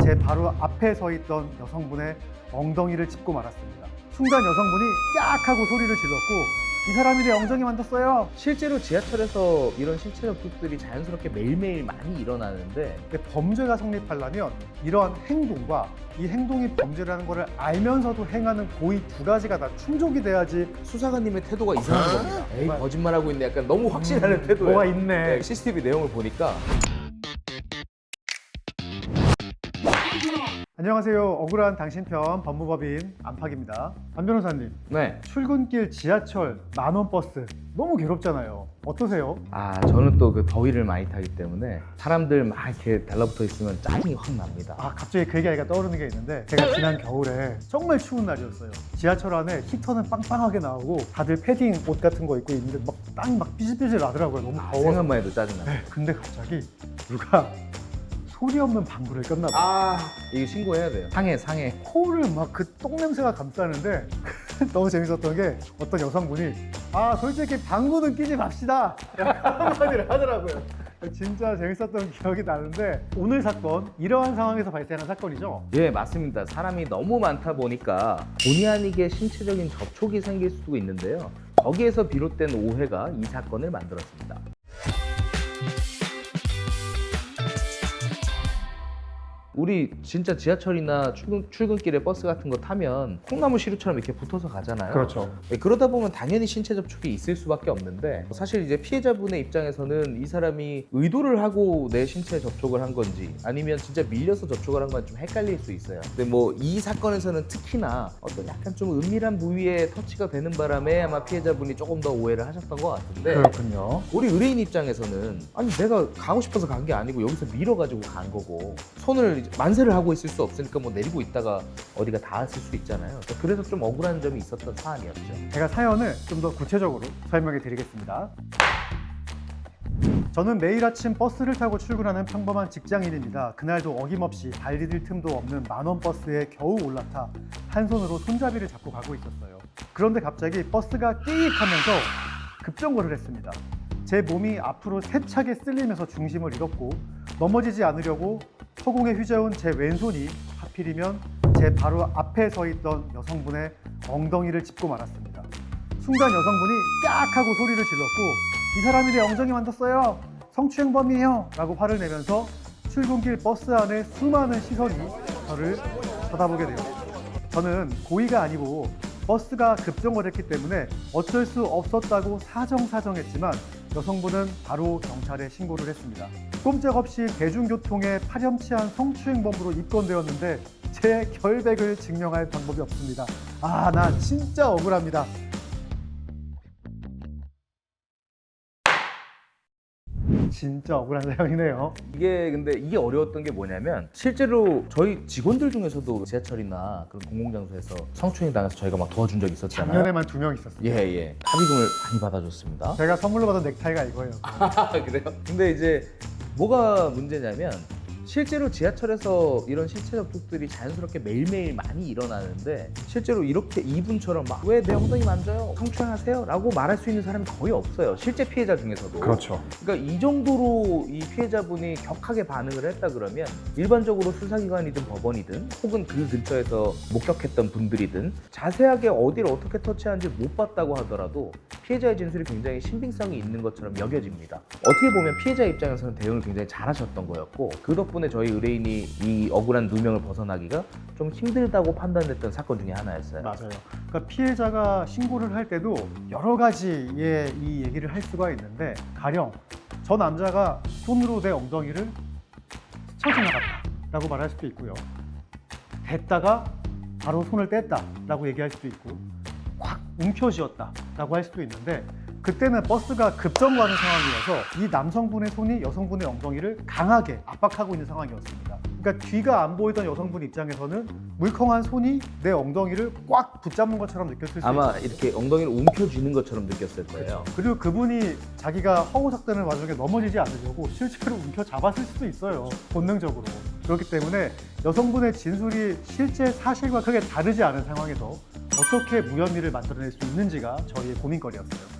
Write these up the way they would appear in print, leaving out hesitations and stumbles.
제 바로 앞에 서 있던 여성분의 엉덩이를 짚고 말았습니다. 순간 여성분이 깍 하고 소리를 질렀고 이 사람이 내 엉덩이 만졌어요. 실제로 지하철에서 이런 신체 접촉들이 자연스럽게 매일매일 많이 일어나는데 근데 범죄가 성립하려면 이러한 행동과 이 행동이 범죄라는 것을 알면서도 행하는 고의 두 가지가 다 충족이 돼야지. 수사관님의 태도가 이상한 겁니다. 에이, 정말. 거짓말하고 있네. 약간 너무 확신하는 태도예요. 뭐가 있네. 네, CCTV 내용을 보니까. 안녕하세요. 억울한 당신 편 법무법인 안팎입니다. 안 변호사님, 네. 출근길 지하철 만원 버스 너무 괴롭잖아요. 어떠세요? 저는 또 그 더위를 많이 타기 때문에 사람들 막 이렇게 달라붙어 있으면 짜증이 확 납니다. 갑자기 그 얘기가 떠오르는 게 있는데 제가 지난 겨울에 정말 추운 날이었어요. 지하철 안에 히터는 빵빵하게 나오고 다들 패딩 옷 같은 거 입고 있는데 막 땀이 막 삐질삐질 나더라고요. 너무 더워서. 생각만 해도 짜증나. 네, 근데 갑자기 누가 소리 없는 방구를 꼈나 봐요. 이거 신고해야 돼요. 상해. 코를 막 그 똥냄새가 감싸는데 너무 재밌었던 게 어떤 여성분이 솔직히 방구는 끼지 맙시다 한마디를 하더라고요. 진짜 재밌었던 기억이 나는데 오늘 사건 이러한 상황에서 발생한 사건이죠. 예, 맞습니다. 사람이 너무 많다 보니까 본의 아니게 신체적인 접촉이 생길 수도 있는데요. 거기에서 비롯된 오해가 이 사건을 만들었습니다. 우리 진짜 지하철이나 출근길에 버스 같은 거 타면 콩나물 시루처럼 이렇게 붙어서 가잖아요. 그렇죠. 그러다 보면 당연히 신체 접촉이 있을 수밖에 없는데 사실 이제 피해자분의 입장에서는 이 사람이 의도를 하고 내 신체에 접촉을 한 건지 아니면 진짜 밀려서 접촉을 한 건지 좀 헷갈릴 수 있어요. 근데 뭐 이 사건에서는 특히나 어떤 약간 좀 은밀한 부위에 터치가 되는 바람에 아마 피해자분이 조금 더 오해를 하셨던 것 같은데 그렇군요. 우리 의뢰인 입장에서는 아니 내가 가고 싶어서 간 게 아니고 여기서 밀어가지고 간 거고 손을 이제 만세를 하고 있을 수 없으니까 뭐 내리고 있다가 어디가 닿았을 수 있잖아요. 그래서 좀 억울한 점이 있었던 사안이었죠. 제가 사연을 좀 더 구체적으로 설명해 드리겠습니다. 저는 매일 아침 버스를 타고 출근하는 평범한 직장인입니다. 그날도 어김없이 발 디딜 틈도 없는 만원 버스에 겨우 올라타 한 손으로 손잡이를 잡고 가고 있었어요. 그런데 갑자기 버스가 끼익하면서 급정거를 했습니다. 제 몸이 앞으로 세차게 쓸리면서 중심을 잃었고 넘어지지 않으려고 허공에 휘저은 제 왼손이 하필이면 제 바로 앞에 서 있던 여성분의 엉덩이를 짚고 말았습니다. 순간 여성분이 깍 하고 소리를 질렀고 이 사람이 내 엉덩이 만졌어요. 성추행범이에요. 라고 화를 내면서 출근길 버스 안에 수많은 시선이 저를 쳐다보게 되었습니다. 저는 고의가 아니고 버스가 급정거를 했기 때문에 어쩔 수 없었다고 사정했지만 여성분은 바로 경찰에 신고를 했습니다. 꼼짝없이 대중교통에 파렴치한 성추행범으로 입건되었는데 제 결백을 증명할 방법이 없습니다. 나 진짜 억울합니다. 진짜 억울한 사연이네요. 근데 이게 어려웠던 게 뭐냐면 실제로 저희 직원들 중에서도 지하철이나 그런 공공장소에서 성추행 당해서 저희가 막 도와준 적이 있었잖아요. 작년에만 2명 있었어요. 예. 합의금을 많이 받아줬습니다. 제가 선물로 받은 넥타이가 이거예요. 그래요? 근데 이제 뭐가 문제냐면 실제로 지하철에서 이런 신체 접촉들이 자연스럽게 매일매일 많이 일어나는데 실제로 이렇게 이분처럼 막 왜 내 엉덩이 만져요? 성추행하세요? 라고 말할 수 있는 사람이 거의 없어요. 실제 피해자 중에서도. 그렇죠. 그러니까 이 정도로 이 피해자분이 격하게 반응을 했다 그러면 일반적으로 수사기관이든 법원이든 혹은 그 근처에서 목격했던 분들이든 자세하게 어디를 어떻게 터치하는지 못 봤다고 하더라도 피해자의 진술이 굉장히 신빙성이 있는 것처럼 여겨집니다. 어떻게 보면 피해자 입장에서는 대응을 굉장히 잘하셨던 거였고 그 덕분에 저희 의뢰인이 이 억울한 누명을 벗어나기가 좀 힘들다고 판단됐던 사건 중에 하나였어요. 맞아요. 그러니까 피해자가 신고를 할 때도 여러 가지의 이 얘기를 할 수가 있는데 가령 저 남자가 손으로 내 엉덩이를 스쳐 지나갔다 라고 말할 수도 있고요. 댔다가 바로 손을 뗐다 라고 얘기할 수도 있고 확 움켜쥐었다 라고 할 수도 있는데 그때는 버스가 급정거하는 상황이어서 이 남성분의 손이 여성분의 엉덩이를 강하게 압박하고 있는 상황이었습니다. 그러니까 뒤가 안 보이던 여성분 입장에서는 물컹한 손이 내 엉덩이를 꽉 붙잡는 것처럼 느꼈을 수 있어요. 아마 이렇게 엉덩이를 움켜쥐는 것처럼 느꼈을 거예요. 그리고 그분이 자기가 허우적대는 와중에 넘어지지 않으려고 실제로 움켜잡았을 수도 있어요. 본능적으로. 그렇기 때문에 여성분의 진술이 실제 사실과 크게 다르지 않은 상황에서 어떻게 무혐의를 만들어낼 수 있는지가 저희의 고민거리였어요.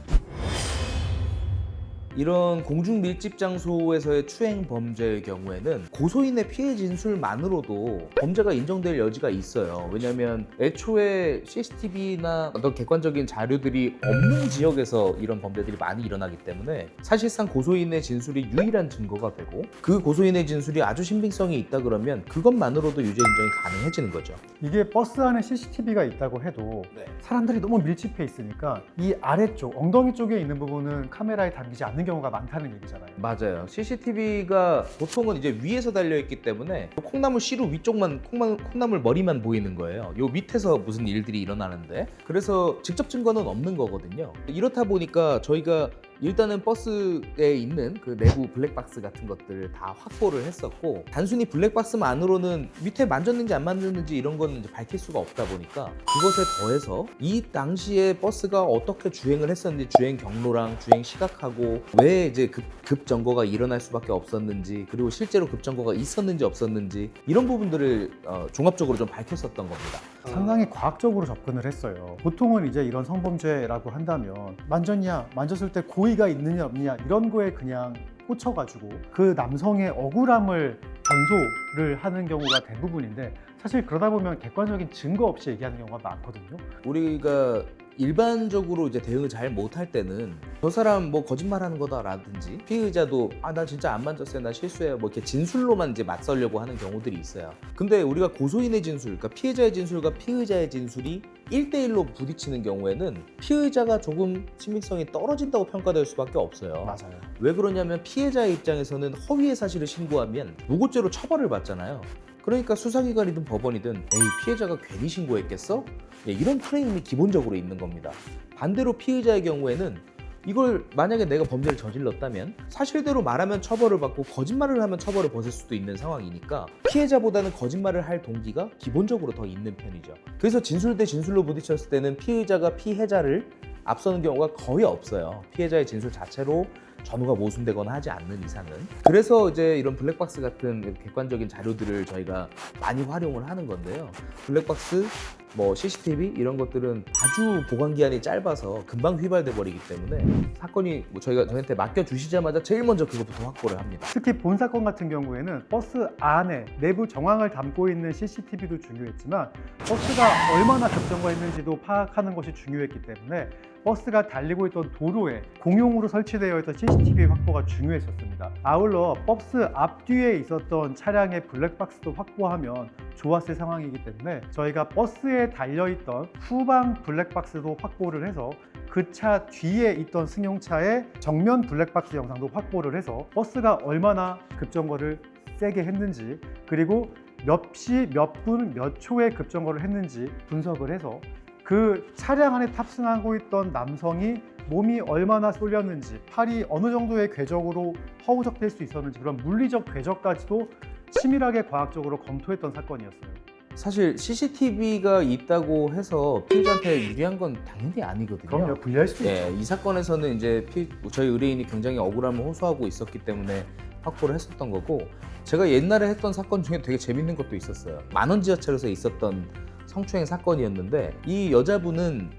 이런 공중 밀집 장소에서의 추행 범죄의 경우에는 고소인의 피해 진술만으로도 범죄가 인정될 여지가 있어요. 왜냐하면 애초에 CCTV나 어떤 객관적인 자료들이 없는 지역에서 이런 범죄들이 많이 일어나기 때문에 사실상 고소인의 진술이 유일한 증거가 되고 그 고소인의 진술이 아주 신빙성이 있다 그러면 그것만으로도 유죄 인정이 가능해지는 거죠. 이게 버스 안에 CCTV가 있다고 해도 사람들이 너무 밀집해 있으니까 이 아래쪽, 엉덩이 쪽에 있는 부분은 카메라에 담기지 않는 경우가 많다는 얘기잖아요. 맞아요. CCTV가 보통은 이제 위에서 달려있기 때문에 콩나물 씨루 위쪽만 콩나물 머리만 보이는 거예요. 요 밑에서 무슨 일들이 일어나는데 그래서 직접 증거는 없는 거거든요. 이렇다 보니까 저희가 일단은 버스에 있는 그 내부 블랙박스 같은 것들을 다 확보를 했었고 단순히 블랙박스만으로는 밑에 만졌는지 안 만졌는지 이런 거는 이제 밝힐 수가 없다 보니까 그것에 더해서 이 당시에 버스가 어떻게 주행을 했었는지 주행 경로랑 주행 시각하고 왜 이제 급정거가 일어날 수밖에 없었는지 그리고 실제로 급정거가 있었는지 없었는지 이런 부분들을 종합적으로 좀 밝혔었던 겁니다. 상당히 과학적으로 접근을 했어요. 보통은 이제 이런 성범죄라고 한다면 만졌냐, 만졌을 때 고의가 있느냐 없느냐 이런 거에 그냥 꽂혀가지고 그 남성의 억울함을 변소를 하는 경우가 대부분인데 사실 그러다 보면 객관적인 증거 없이 얘기하는 경우가 많거든요. 우리가 일반적으로 이제 대응을 잘 못할 때는 저 사람 뭐 거짓말하는 거다라든지 피의자도 나 진짜 안 만졌어요, 나 실수해요, 뭐 이렇게 진술로만 이제 맞서려고 하는 경우들이 있어요. 근데 우리가 고소인의 진술, 그러니까 피해자의 진술과 피의자의 진술이 1대1로 부딪히는 경우에는 피의자가 조금 신빙성이 떨어진다고 평가될 수밖에 없어요. 맞아요. 왜 그러냐면 피해자의 입장에서는 허위의 사실을 신고하면 무고죄로 처벌을 받잖아요. 그러니까 수사기관이든 법원이든 에이 피해자가 괜히 신고했겠어? 이런 프레임이 기본적으로 있는 겁니다. 반대로 피의자의 경우에는 이걸 만약에 내가 범죄를 저질렀다면 사실대로 말하면 처벌을 받고 거짓말을 하면 처벌을 벗을 수도 있는 상황이니까 피해자보다는 거짓말을 할 동기가 기본적으로 더 있는 편이죠. 그래서 진술 대 진술로 부딪혔을 때는 피의자가 피해자를 앞서는 경우가 거의 없어요. 피해자의 진술 자체로 전후가 모순되거나 하지 않는 이상은. 그래서 이제 이런 블랙박스 같은 객관적인 자료들을 저희가 많이 활용을 하는 건데요. 블랙박스, 뭐 CCTV 이런 것들은 아주 보관 기한이 짧아서 금방 휘발돼 버리기 때문에 사건이 뭐 저희한테 맡겨주시자마자 제일 먼저 그것부터 확보를 합니다. 특히 본 사건 같은 경우에는 버스 안에 내부 정황을 담고 있는 CCTV도 중요했지만 버스가 얼마나 급정거했는지도 파악하는 것이 중요했기 때문에 버스가 달리고 있던 도로에 공용으로 설치되어 있던 CCTV 확보가 중요했었습니다. 아울러 버스 앞뒤에 있었던 차량의 블랙박스도 확보하면 좋았을 상황이기 때문에 저희가 버스에 달려있던 후방 블랙박스도 확보를 해서 그 차 뒤에 있던 승용차의 정면 블랙박스 영상도 확보를 해서 버스가 얼마나 급정거를 세게 했는지 그리고 몇 시, 몇 분, 몇 초에 급정거를 했는지 분석을 해서 그 차량 안에 탑승하고 있던 남성이 몸이 얼마나 쏠렸는지 팔이 어느 정도의 궤적으로 허우적될 수 있었는지 그런 물리적 궤적까지도 치밀하게 과학적으로 검토했던 사건이었어요. 사실 CCTV가 있다고 해서 피해자한테 유리한 건 당연히 아니거든요. 그럼요, 불리할 수도 있죠. 이 사건에서는 이제 저희 의뢰인이 굉장히 억울함을 호소하고 있었기 때문에 확보를 했었던 거고 제가 옛날에 했던 사건 중에 되게 재밌는 것도 있었어요. 만원 지하철에서 있었던 성추행 사건이었는데 이 여자분은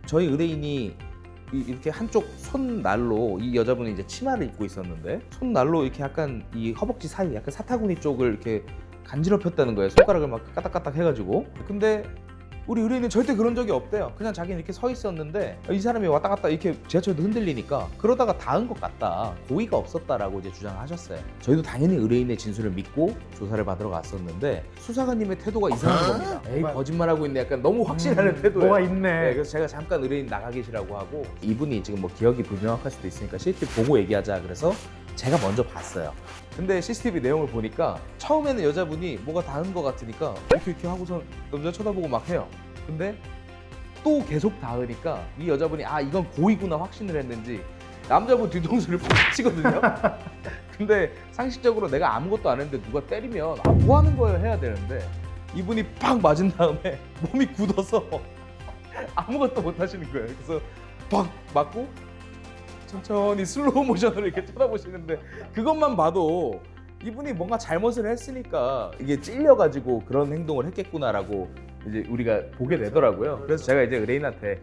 저희 의뢰인이 이렇게 한쪽 손날로 이 여자분이 이제 치마를 입고 있었는데 손날로 이렇게 약간 이 허벅지 사이 약간 사타구니 쪽을 이렇게 간지럽혔다는 거예요. 손가락을 막 까딱까딱 해가지고. 근데 우리 의뢰인은 절대 그런 적이 없대요. 그냥 자기는 이렇게 서 있었는데 이 사람이 왔다 갔다 이렇게 지하철도 흔들리니까 그러다가 닿은 것 같다, 고의가 없었다라고 이제 주장을 하셨어요. 저희도 당연히 의뢰인의 진술을 믿고 조사를 받으러 갔었는데 수사관님의 태도가 이상한 겁니다. 에이 거짓말하고 있네, 약간 너무 확신하는 태도예요. 뭐가 있네. 그래서 제가 잠깐 의뢰인 나가 계시라고 하고 이분이 지금 뭐 기억이 불명확할 수도 있으니까 CCTV 보고 얘기하자 그래서 제가 먼저 봤어요. 근데 CCTV 내용을 보니까 처음에는 여자분이 뭐가 닿은 것 같으니까 이렇게 하고서 남자 쳐다보고 막 해요. 근데 또 계속 닿으니까 이 여자분이 이건 고의구나 확신을 했는지 남자분 뒤통수를 팍 치거든요. 근데 상식적으로 내가 아무것도 안 했는데 누가 때리면 뭐 하는 거예요 해야 되는데 이분이 팍 맞은 다음에 몸이 굳어서 아무것도 못 하시는 거예요. 그래서 팍 맞고 천천히 슬로우 모션으로 이렇게 쳐다보시는데 그것만 봐도 이분이 뭔가 잘못을 했으니까 이게 찔려가지고 그런 행동을 했겠구나라고 이제 우리가 보게 되더라고요. 그래서 제가 이제 의뢰인한테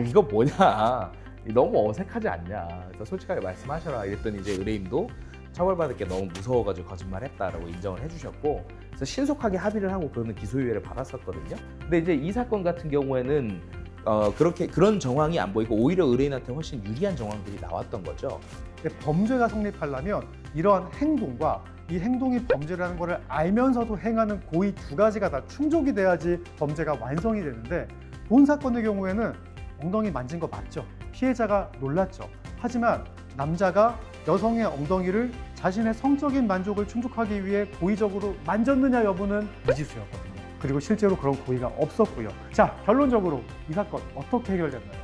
이거 뭐냐, 너무 어색하지 않냐. 그래서 솔직하게 말씀하셔라. 이랬더니 이제 의뢰인도 처벌받을 게 너무 무서워가지고 거짓말했다라고 인정을 해주셨고, 그래서 신속하게 합의를 하고 그거는 기소유예를 받았었거든요. 근데 이제 이 사건 같은 경우에는 그런 정황이 안 보이고 오히려 의뢰인한테 훨씬 유리한 정황들이 나왔던 거죠. 근데 범죄가 성립하려면 이러한 행동과 이 행동이 범죄라는 것을 알면서도 행하는 고의 두 가지가 다 충족이 돼야지 범죄가 완성이 되는데, 본 사건의 경우에는 엉덩이 만진 거 맞죠? 피해자가 놀랐죠. 하지만 남자가 여성의 엉덩이를 자신의 성적인 만족을 충족하기 위해 고의적으로 만졌느냐 여부는 미지수였거든요. 그리고 실제로 그런 고의가 없었고요. 자, 결론적으로 이 사건 어떻게 해결됐나요?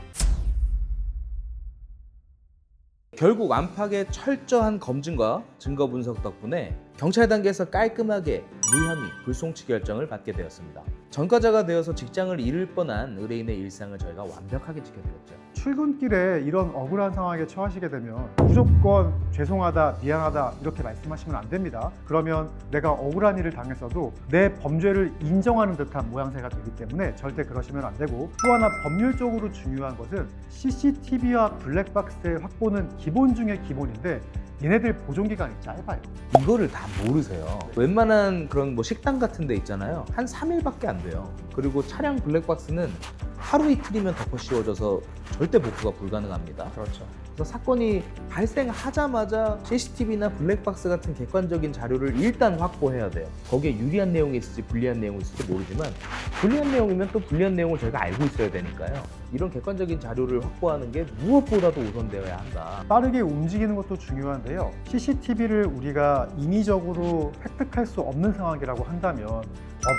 결국 안팎의 철저한 검증과 증거 분석 덕분에 경찰 단계에서 깔끔하게 무혐의 불송치 결정을 받게 되었습니다. 전과자가 되어서 직장을 잃을 뻔한 의뢰인의 일상을 저희가 완벽하게 지켜드렸죠. 출근길에 이런 억울한 상황에 처하시게 되면 무조건 죄송하다, 미안하다 이렇게 말씀하시면 안 됩니다. 그러면 내가 억울한 일을 당했어도 내 범죄를 인정하는 듯한 모양새가 되기 때문에 절대 그러시면 안 되고, 또 하나 법률적으로 중요한 것은 CCTV와 블랙박스의 확보는 기본 중에 기본인데 얘네들 보존 기간이 짧아요. 이거를 다 모르세요. 웬만한 그런 뭐 식당 같은 데 있잖아요. 한 3일밖에 안 돼요. 그리고 차량 블랙박스는 하루 이틀이면 덮어 씌워져서 절대 복구가 불가능합니다. 그렇죠. 그래서 사건이 발생하자마자 CCTV나 블랙박스 같은 객관적인 자료를 일단 확보해야 돼요. 거기에 유리한 내용이 있을지 불리한 내용이 있을지 모르지만, 불리한 내용이면 또 불리한 내용을 저희가 알고 있어야 되니까요. 이런 객관적인 자료를 확보하는 게 무엇보다도 우선되어야 한다. 빠르게 움직이는 것도 중요한데요. CCTV를 우리가 인위적으로 획득할 수 없는 상황이라고 한다면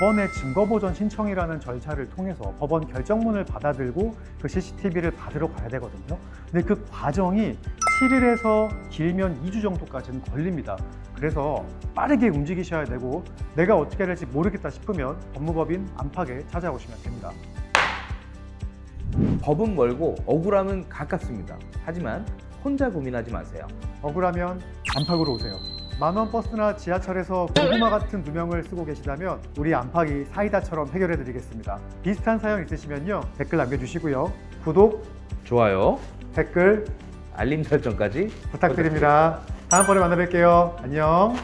법원의 증거보전 신청이라는 절차를 통해서 법원 결정문을 받아들고 그 CCTV를 받으러 가야 되거든요. 근데 그 과정이 7일에서 길면 2주 정도까지는 걸립니다. 그래서 빠르게 움직이셔야 되고, 내가 어떻게 해야 될지 모르겠다 싶으면 법무법인 안팎에 찾아오시면 됩니다. 법은 멀고 억울함은 가깝습니다. 하지만 혼자 고민하지 마세요. 억울하면 안팎으로 오세요. 만원 버스나 지하철에서 고구마 같은 누명을 쓰고 계시다면 우리 안팎이 사이다처럼 해결해 드리겠습니다. 비슷한 사연 있으시면요, 댓글 남겨주시고요. 구독, 좋아요, 댓글 알림 설정까지 부탁드립니다. 다음번에 만나 뵐게요. 안녕.